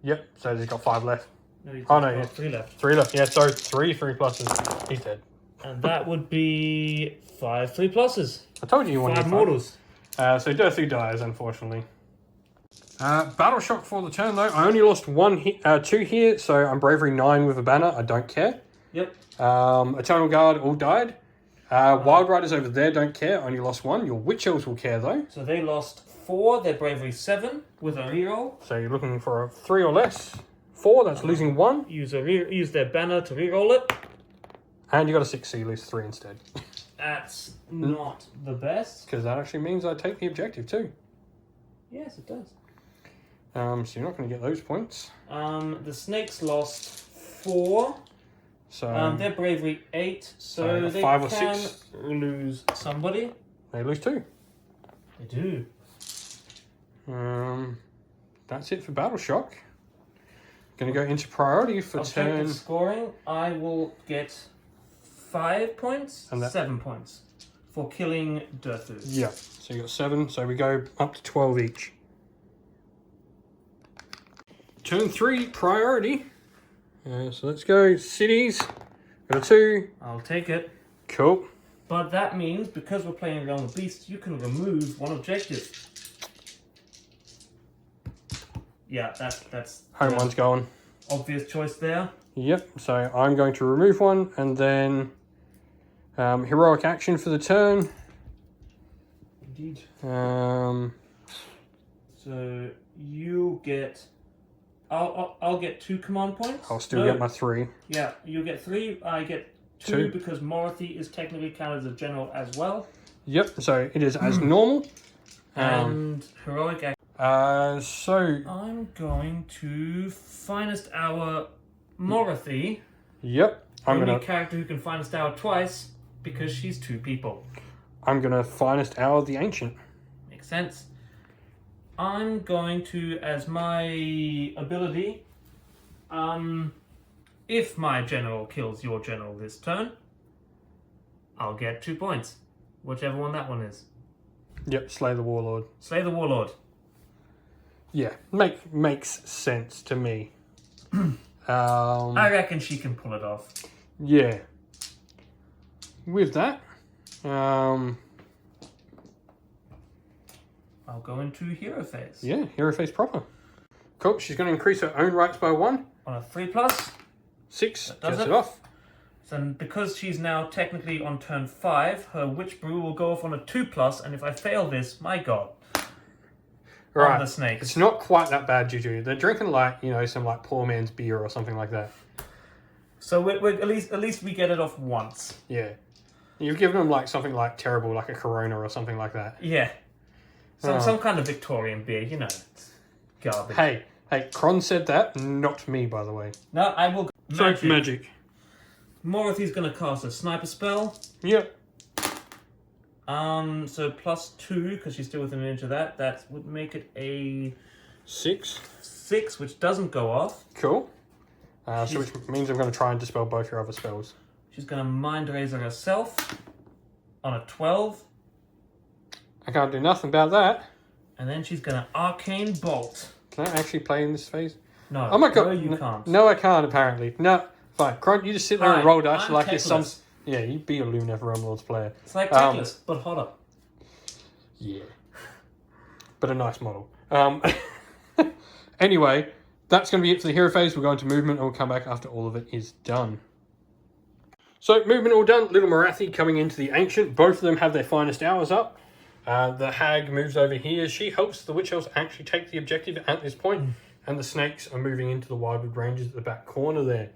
Yep, so he's got 5 left. No, you Oh, no, yeah. 3 left. 3 left, yeah, so 3 3+s. He's dead. And that would be 5 3+s. I told you you wanted 5 mortals. So Durthu dies, unfortunately. Battle shock for the turn, though. I only lost 2 here, so I'm bravery 9 with a banner. I don't care. Yep. Eternal Guard all died. Wild Riders over there don't care, only lost 1. Your Witch Elves will care though. So they lost 4, their bravery 7 with a reroll. So you're looking for a 3 or less. 4, that's losing 1. Use their banner to reroll it. And you got a 6, so you lose 3 instead. That's not the best. Because that actually means I take the objective too. Yes, it does. So you're not going to get those points. The snakes lost 4. So their bravery 8, so they 5 or can 6. lose somebody. They lose 2. They do. That's it for Battle Shock. Going to go into priority for turn. Objective scoring, I will get 5 points, And 7 points for killing Durthu. Yeah, so you got 7, so we go up to 12 each. Turn 3, priority. So let's go cities. Got a 2. I'll take it. Cool. But that means, because we're playing Realm of Beasts, you can remove 1 objective. Yeah, that's Home one's going. obvious choice there. Yep, so I'm going to remove 1, and then heroic action for the turn. Indeed. Um, So you get... I'll get 2 command points. I'll still get my 3. Yeah, you get 3. I get 2 because Morothy is technically counted as a general as well. Yep, so it is as normal. And heroic action. So I'm going to Finest Hour Morothy. yep, I'm Only gonna character who can Finest Hour twice because she's 2 people. I'm gonna Finest Hour the Ancient. Makes sense. I'm going to, as my ability, if my general kills your general this turn, I'll get 2 points. Whichever one that one is. Yep, Slay the Warlord. Slay the Warlord. Yeah, makes sense to me. I reckon she can pull it off. Yeah. With that, I'll go into Hero Phase. yeah, Hero Phase proper. Cool, she's going to increase her own rights by 1. On a 3+. 6, That does gets it. it off. So because she's now technically on turn 5, her Witch Brew will go off on a 2+, and if I fail this, my god. Right. On the snakes. It's not quite that bad, Juju. They're drinking like, some like poor man's beer or something like that. So we're at least we get it off once. Yeah. You've given them like something like terrible, like a Corona or something like that. Yeah. Some kind of Victorian beer, It's garbage. Hey, Kron said that, not me, by the way. No, I will. So, magic. Morothy's going to cast a sniper spell. Yep. So +2 because she's still within an inch of that. That would make it a 6, which doesn't go off. Cool. So which means I'm going to try and dispel both your other spells. She's going to Mind Razor herself on a 12. I can't do nothing about that. And then she's going to Arcane Bolt. Can I actually play in this phase? No. Oh my god. No, you can't. No, I can't, apparently. No. Fine. Kron, you just sit there and roll dice I'm like it's some... Teclis. Yeah, you'd be a Lunar Realm Lords player. It's like Teclis, but hotter. Yeah. But a nice model. Anyway, that's going to be it for the hero phase. We'll go into movement and we'll come back after all of it is done. So, movement all done. Little Morathi coming into the Ancient. Both of them have their finest hours up. The Hag moves over here. She helps the Witch Elves actually take the objective at this point. And the Snakes are moving into the Wildwood Ranges at the back corner there.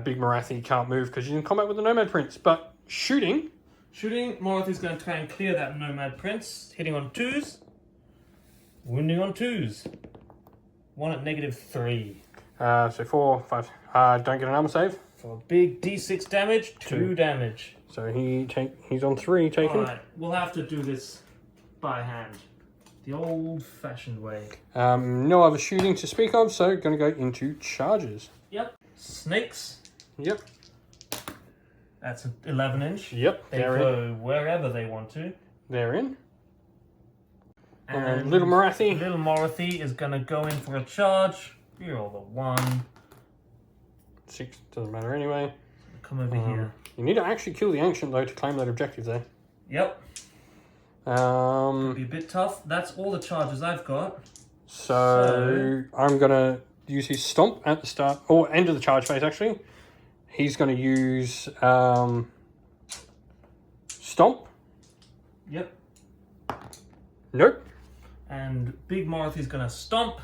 Big Morathi can't move because she's in combat with the Nomad Prince. But shooting, Morothy's going to try and clear that Nomad Prince. Hitting on 2s. Wounding on 2s. 1 at -3. so 4, 5. Don't get an armor save. For a big D6 damage, 2 damage. So he's on 3 taken. Alright, we'll have to do this by hand. The old-fashioned way. No other shooting to speak of, so going to go into charges. Yep. Snakes. Yep. That's an 11-inch. Yep. They go wherever they want to. They're in. And Little Morathi. Little Morothy is going to go in for a charge. Reroll the 1. 6, doesn't matter anyway. Come over here. You need to actually kill the Ancient, though, to claim that objective there. Yep. Be a bit tough. That's all the charges I've got. So I'm going to use his Stomp at the start, or end of the charge phase, actually. He's going to use Stomp. Yep. Nope. And Big Marthy's gonna stomp.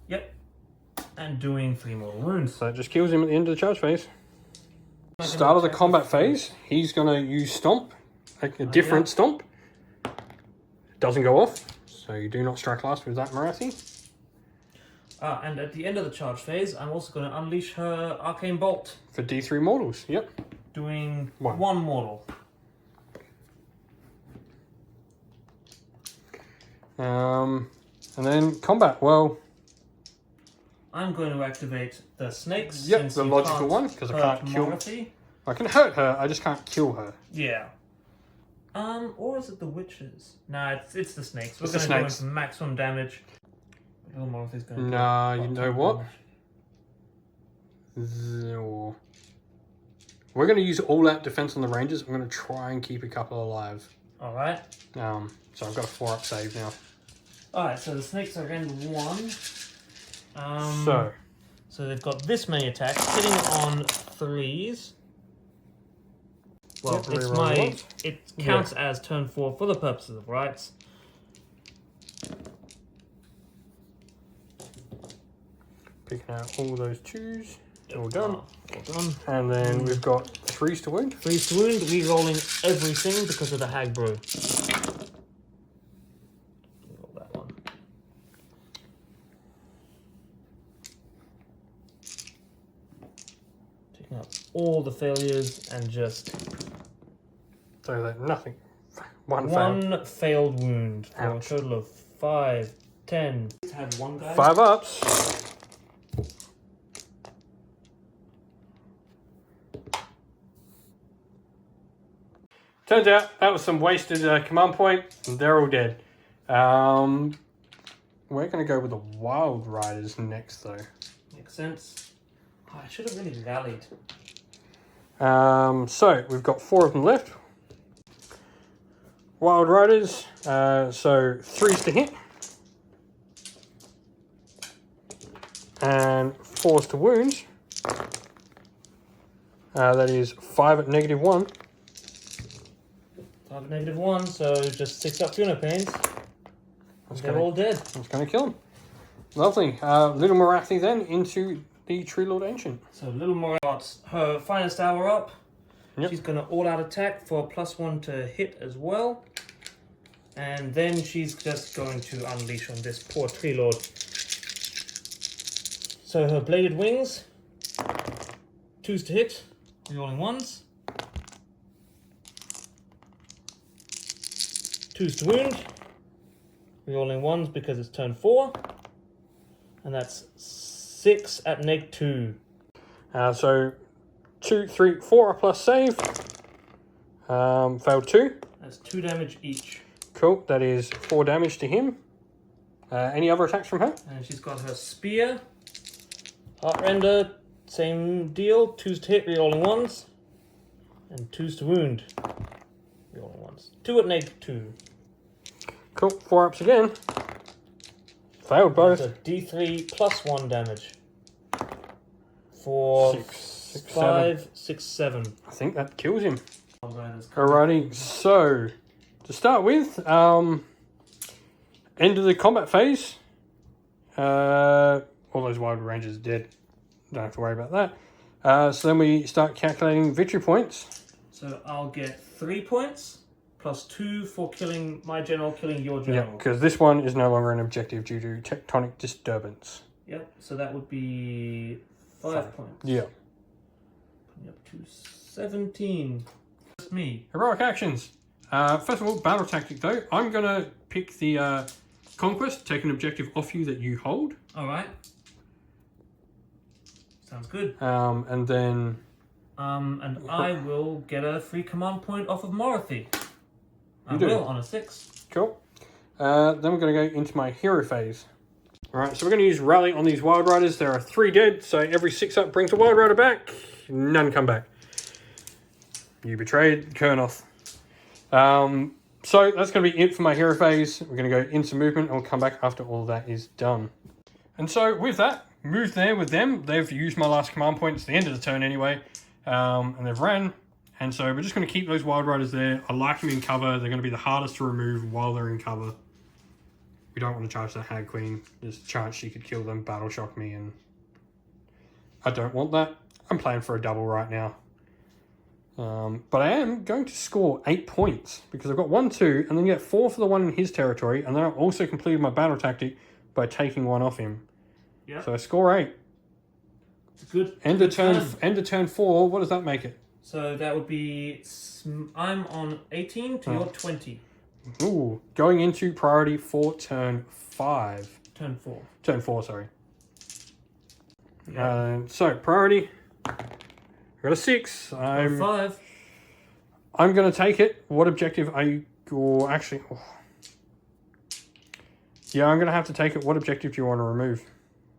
Yep. And doing 3 mortal wounds. So it just kills him at the end of the charge phase. Start of the combat phase, he's gonna use Stomp, like a different Stomp. Doesn't go off, so you do not strike last with that Marathi. And at the end of the charge phase, I'm also going to unleash her Arcane Bolt. For D3 mortals, yep. Doing 1 mortal. And then combat, well... I'm going to activate the snakes. Yep, the logical one, because I can't kill her. I can hurt her, I just can't kill her. Yeah. Or is it the witches? Nah, it's the snakes. We're It's the going to go snakes. into maximum damage. Little Marthy's going to Nah, you know what? We're going to use all-out defense on the Rangers. I'm going to try and keep a couple alive. Alright. So I've got a 4-up save now. Alright, so the snakes are rend 1. So they've got this many attacks, hitting on 3s. Well, Yep, it counts as turn 4 for the purposes of rights. Picking out all those 2s. All done. All done. And then we've got 3s to wound. 3s to wound, re-rolling everything because of the Hag Brew. Roll that one. Taking out all the failures and just... So that nothing. One failed wound for Ouch. a total of 5, 10. Had one guy. 5 ups. Turns out that was some wasted command point, and they're all dead. We're going to go with the Wild Riders next, though. Makes sense. Oh, I should have really rallied. So we've got 4 of them left. Wild Riders, so 3s to hit. And 4s to wound. That is 5 at -1. 5 at -1, so just 6 up Juno pains. They're all dead. That's going to kill them. Lovely. Little Marathi then into the Tree Lord Ancient. So Little Moira got her finest hour up. Yep. She's going to all-out attack for +1 to hit as well. And then she's just going to unleash on this poor Tree Lord. So her bladed wings, 2s to hit, rerolling 1s. 2s to wound, rerolling 1s because it's turn 4. And that's 6 at -2. So 2, 3, 4 plus save. Failed 2. That's 2 damage each. Cool. That is 4 damage to him. Any other attacks from her? And she's got her spear. Heartrender, same deal. 2s to hit, rerolling 1s. And 2s to wound, rerolling 1s. 2 at -2. Cool. 4 ups again. Failed both. So D3 +1 damage. For 6, 5, 6, 7. I think that kills him. Alright, Alrighty. So to start with, end of the combat phase. All those Wild Rangers are dead. Don't have to worry about that. So then we start calculating victory points. So I'll get 3 points +2 for killing my general, killing your Yeah, general. because this one is no longer an objective due to tectonic disturbance. Yep, so that would be 5 points. Yeah. Putting up to 17. Just me. Heroic actions. First of all, battle tactic though. I'm going to pick the Conquest, take an objective off you that you hold. Alright. Sounds good. And then... And I will get a free command point off of Marathi. I do. will, on a 6. Cool. Then we're going to go into my hero phase. Alright, so we're going to use Rally on these Wild Riders. There are 3 dead, so every 6 up brings a Wild Rider back. None come back. You betrayed Kurnoth. So that's going to be it for my hero phase. We're going to go into movement and we'll come back after all that is done. And so with that, moved there with them. They've used my last command point. It's the end of the turn anyway. And they've ran And so we're just going to keep those Wild Riders there. I like them in cover. They're going to be the hardest to remove while they're in cover. We don't want to charge that Hag Queen. There's a chance she could kill them, battle shock me, and I don't want that. I'm playing for a double right now. But I am going to score 8 points because I've got 1, 2, and then get 4 for the one in his territory, and then I've also completed my battle tactic by taking 1 off him. Yeah. So I score 8. It's a good. End of turn 4. What does that make it? So that would be. I'm on 18 to your 20. Ooh, going into priority for turn 5. Turn 4. Turn 4, sorry. Yeah. So priority. I got a 6. I'm 5. I'm going to take it. What objective are you... Or actually... Oh. Yeah, I'm going to have to take it. What objective do you want to remove?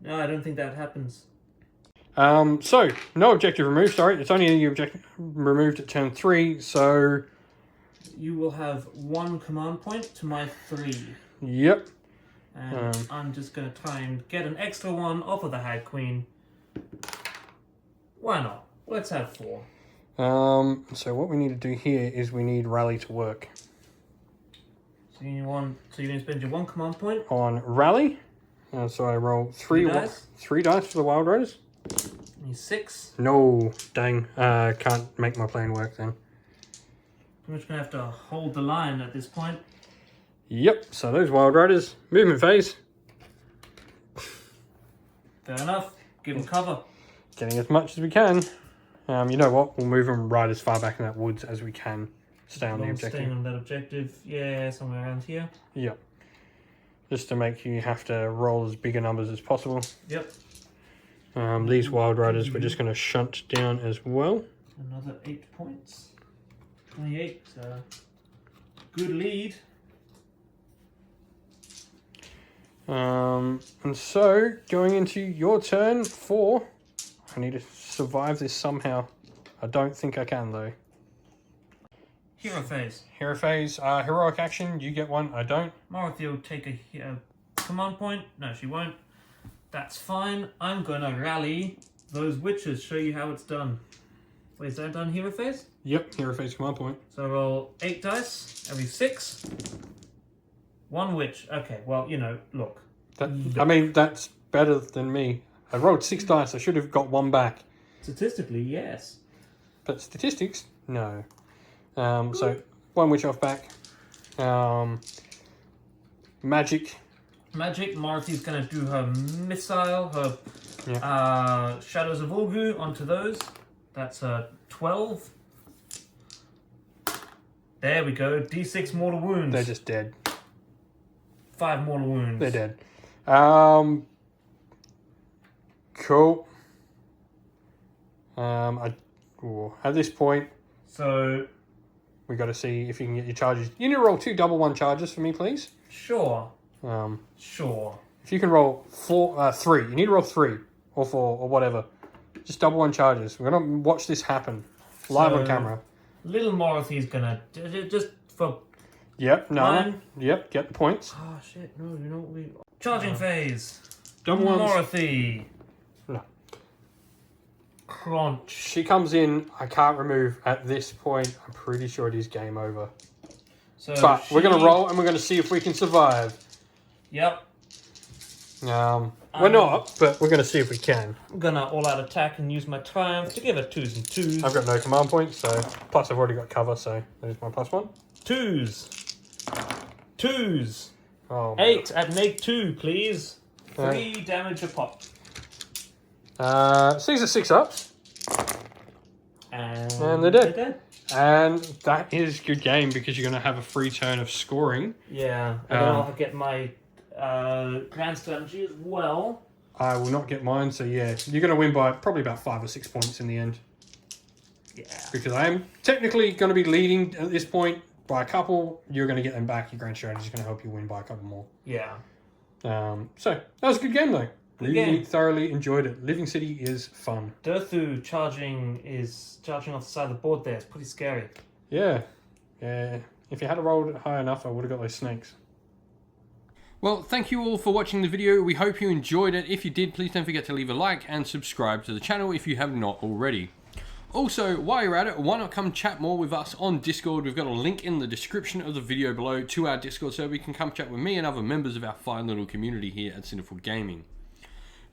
No, I don't think that happens. So, no objective removed, sorry. It's only the objective removed at turn 3, so... You will have 1 command point to my 3. Yep. And I'm just going to try and get an extra 1 off of the Hag Queen. Why not? Let's have 4. So what we need to do here is we need Rally to work. So you're going to spend your 1 command point? On Rally. So I roll 3 dice. 3 dice for the Wild Riders. Need 6. No, dang. Can't make my plan work then. I'm just going to have to hold the line at this point. Yep, so those Wild Riders. Movement phase. Fair enough. Give them cover. Getting as much as we can. You know what? We'll move them right as far back in that woods as we can. Stay on the objective. Staying on that objective. Yeah, somewhere around here. Yep. Just to make you have to roll as bigger numbers as possible. Yep. These Wild Riders we're just going to shunt down as well. Another 8 points. 28. Good lead. And so, going into your turn 4, I need to survive this somehow. I don't think I can, though. Hero phase. Hero phase, heroic action, you get 1, I don't. Martha will take a command point. No, she won't. That's fine. I'm going to rally those witches, show you how it's done. Wait, is that done hero phase? Yep, hero phase command point. So I roll 8 dice, every 6. 1 witch. Okay, well, you know, look. I mean, that's better than me. I rolled 6 dice, I should have got 1 back. Statistically, yes. But statistics, no. So, 1 witch off back. Magic. Magic, Martha's going to do her missile, her Shadows of Ulgu onto those. That's 12. There we go. D6 mortal wounds. They're just dead. 5 mortal wounds. They're dead. Cool. At this point, so we got to see if you can get your charges. You need to roll 2 double 1 charges for me, please. Sure. Sure. If you can roll 3, you need to roll 3 or 4 or whatever. Just double 1 charges. We're gonna watch this happen live on camera. Little Morothy's gonna just for. Yep. No. Yep. Get the points. Oh shit! No, you know what we charging phase. Double ones. Morothy. No. Crunch. She comes in. I can't remove at this point. I'm pretty sure it is game over. So but we're gonna roll and we're gonna see if we can survive. Yep. We're not, but we're going to see if we can. I'm going to all-out attack and use my triumph to give her 2s and 2s. I've got no command points, so... Plus, I've already got cover, so there's my +1. 2s. 2s. Oh, 8 at neg 2, please. 3 damage a pop. So these are 6-ups. And they're dead. And that is good game, because you're going to have a free turn of scoring. Yeah. And then I'll get my... grand strategy as well. I will not get mine, so yeah, you're going to win by probably about 5 or 6 points in the end. Yeah. Because I am technically going to be leading at this point by a couple. You're going to get them back. Your grand strategy is going to help you win by a couple more. Yeah. So that was a good game though. Really thoroughly enjoyed it. Living City is fun. Durthu charging off the side of the board there. It's pretty scary. Yeah. Yeah. If you had rolled it high enough, I would have got those snakes. Well, thank you all for watching the video. We hope you enjoyed it. If you did, please don't forget to leave a like and subscribe to the channel if you have not already. Also, while you're at it, why not come chat more with us on Discord? We've got a link in the description of the video below to our Discord server. You can come chat with me and other members of our fine little community here at Cineful Gaming.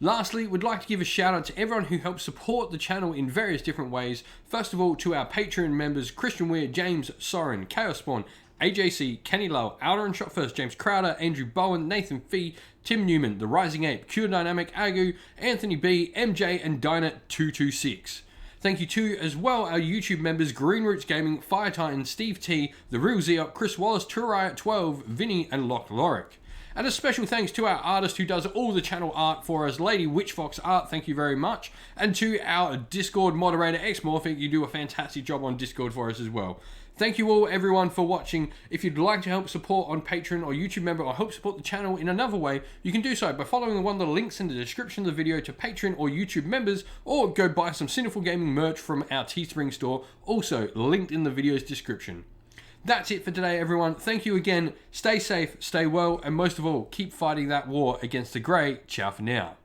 Lastly, we'd like to give a shout out to everyone who helps support the channel in various different ways. First of all, to our Patreon members, Christian Weir, James Soren, Chaos Spawn, AJC, Kenny Lowe, Outer and Shot First, James Crowder, Andrew Bowen, Nathan Fee, Tim Newman, The Rising Ape, Cure Dynamic, Agu, Anthony B, MJ, and Dyna226. Thank you to, as well, our YouTube members, Green Roots Gaming, Fire Titan, Steve T, The Real Zeop, Chris Wallace, Turriot12, Vinny, and Loch Lorick. And a special thanks to our artist who does all the channel art for us, Lady Witchfox Art, thank you very much. And to our Discord moderator, Xmorphic, you do a fantastic job on Discord for us as well. Thank you all, everyone, for watching. If you'd like to help support on Patreon or YouTube member or help support the channel in another way, you can do so by following one of the links in the description of the video to Patreon or YouTube members, or go buy some Cineful Gaming merch from our Teespring store, also linked in the video's description. That's it for today, everyone. Thank you again. Stay safe, stay well, and most of all, keep fighting that war against the Grey. Ciao for now.